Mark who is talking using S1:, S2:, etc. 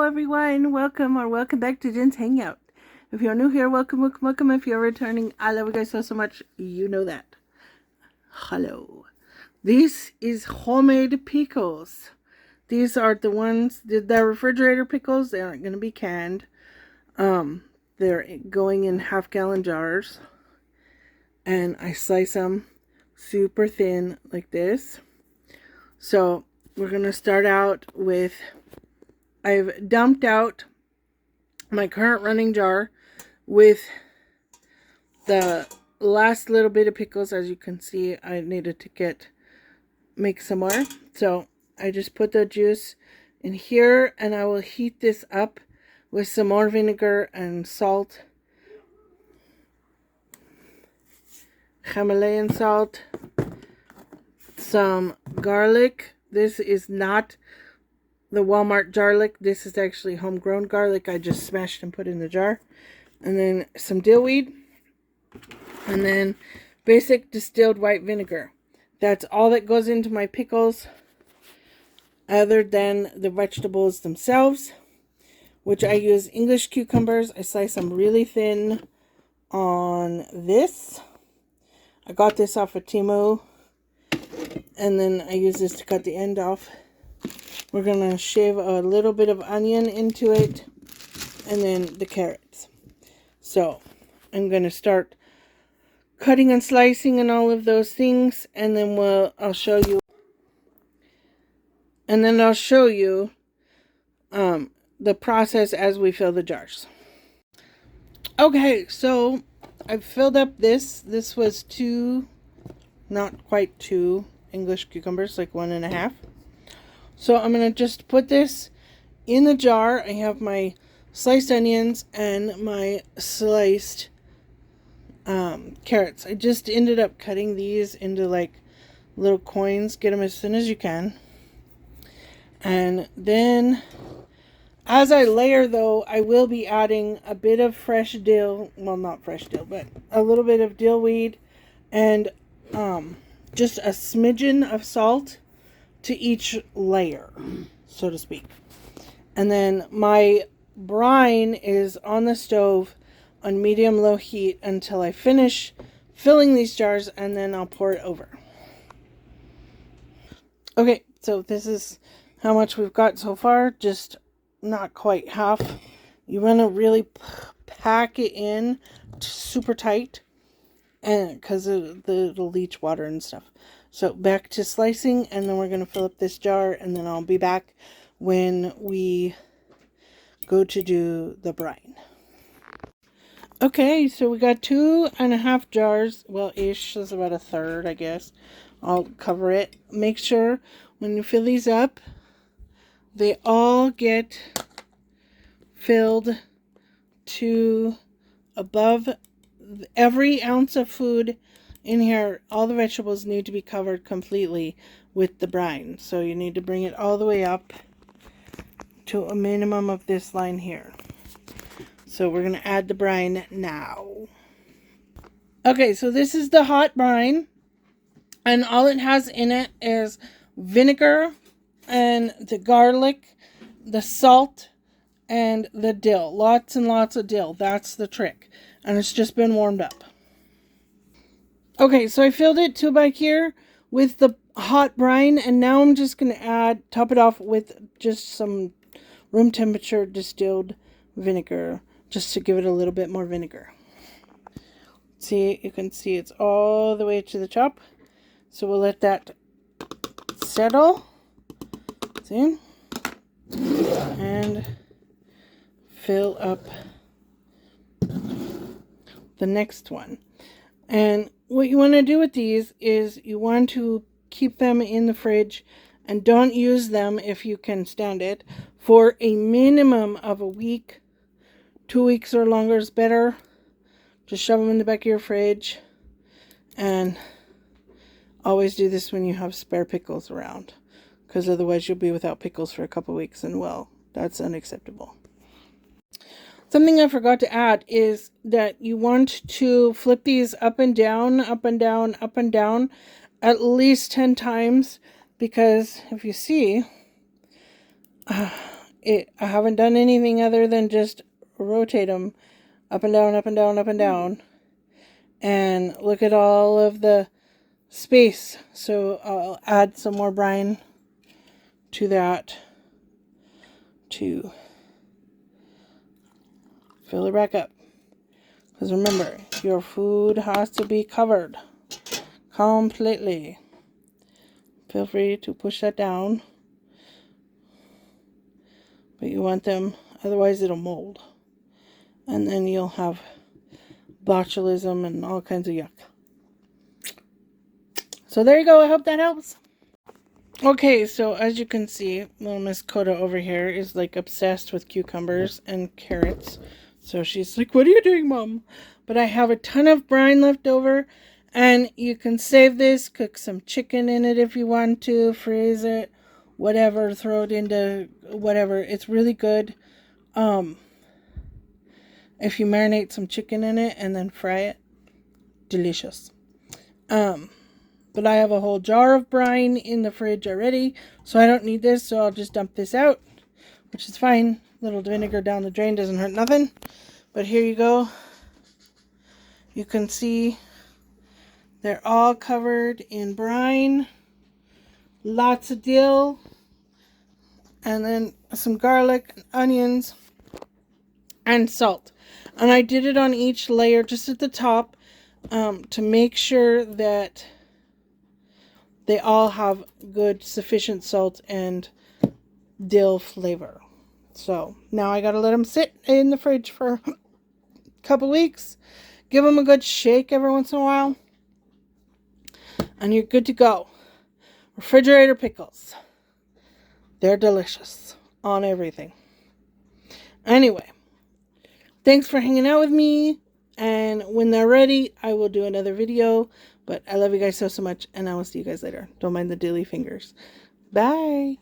S1: everyone, welcome back to Jen's Hangout. If you're new here, welcome. If you're returning, I love you guys so much, you know that. Hello. This is homemade pickles. These are the ones, the refrigerator pickles. They aren't going to be canned. They're going in half-gallon jars. And I slice them super thin like this. So we're going to start out with, I've dumped out my current running jar with the last little bit of pickles. As you can see, I needed to make some more. So I just put the juice in here and I will heat this up with some more vinegar and salt. Himalayan salt. Some garlic. This is not the Walmart garlic. This is actually homegrown garlic. I just smashed and put in the jar. And then some dill weed. And then basic distilled white vinegar. That's all that goes into my pickles, other than the vegetables themselves, which I use English cucumbers. I slice them really thin on this. I got this off of Temu. And then I use this to cut the end off. We're going to shave a little bit of onion into it. And then the carrots. So I'm going to start cutting and slicing and all of those things. And then I'll show you. And then I'll show you the process as we fill the jars. Okay, so I've filled up this. This was 2, not quite 2 English cucumbers, like 1.5. So I'm going to just put this in the jar. I have my sliced onions and my sliced carrots. I just ended up cutting these into like little coins. Get them as thin as you can. And then as I layer, though, I will be adding a bit of fresh dill. Well, not fresh dill, but a little bit of dill weed and just a smidgen of salt to each layer, so to speak. And then my brine is on the stove on medium-low heat until I finish filling these jars, and then I'll pour it over. Okay, so this is how much we've got so far. Just not quite half. You want to really pack it in super tight, and because it'll leach water and stuff. So back to slicing, and then we're going to fill up this jar, and then I'll be back when we go to do the brine. Okay, so we got 2.5 jars. Well, ish. That's about a third, I guess. I'll cover it. Make sure when you fill these up, they all get filled to above every ounce of food in here. All the vegetables need to be covered completely with the brine. So you need to bring it all the way up to a minimum of this line here. So we're going to add the brine now. Okay, so this is the hot brine. And all it has in it is vinegar and the garlic, the salt, and the dill. Lots and lots of dill. That's the trick. And it's just been warmed up. Okay, so I filled it to back here with the hot brine. And now I'm just going to top it off with just some room temperature distilled vinegar. Just to give it a little bit more vinegar. See, you can see it's all the way to the top. So we'll let that settle. See? And fill up the next one. And what you want to do with these is you want to keep them in the fridge and don't use them, if you can stand it, for a minimum of a week. 2 weeks or longer is better. Just shove them in the back of your fridge. And always do this when you have spare pickles around. Because otherwise you'll be without pickles for a couple weeks. And well, that's unacceptable. Something I forgot to add is that you want to flip these up and down, up and down, up and down at least 10 times. Because if you see, I haven't done anything other than just rotate them up and down, up and down, up and down. And look at all of the space. So I'll add some more brine to that to fill it back up. Because remember, your food has to be covered completely. Feel free to push that down. But you want them, otherwise it'll mold. And then you'll have botulism and all kinds of yuck. So there you go. I hope that helps. Okay, so as you can see, little Miss Coda over here is like obsessed with cucumbers and carrots. So she's like, what are you doing, Mom? But I have a ton of brine left over, and you can save this, cook some chicken in it if you want to, freeze it, whatever, throw it into whatever. It's really good. If you marinate some chicken in it and then fry it, delicious. But I have a whole jar of brine in the fridge already, so I don't need this, so I'll just dump this out, which is fine. A little vinegar down the drain doesn't hurt nothing. But here you go. You can see they're all covered in brine. Lots of dill. And then some garlic and onions and salt. And I did it on each layer just at the top to make sure that they all have good, sufficient salt and dill flavor. So now I gotta let them sit in the fridge for a couple weeks. Give them a good shake every once in a while. And you're good to go. Refrigerator pickles. They're delicious on everything. Anyway, thanks for hanging out with me. And when they're ready, I will do another video. But I love you guys so much, and I will see you guys later. Don't mind the dilly fingers. Bye.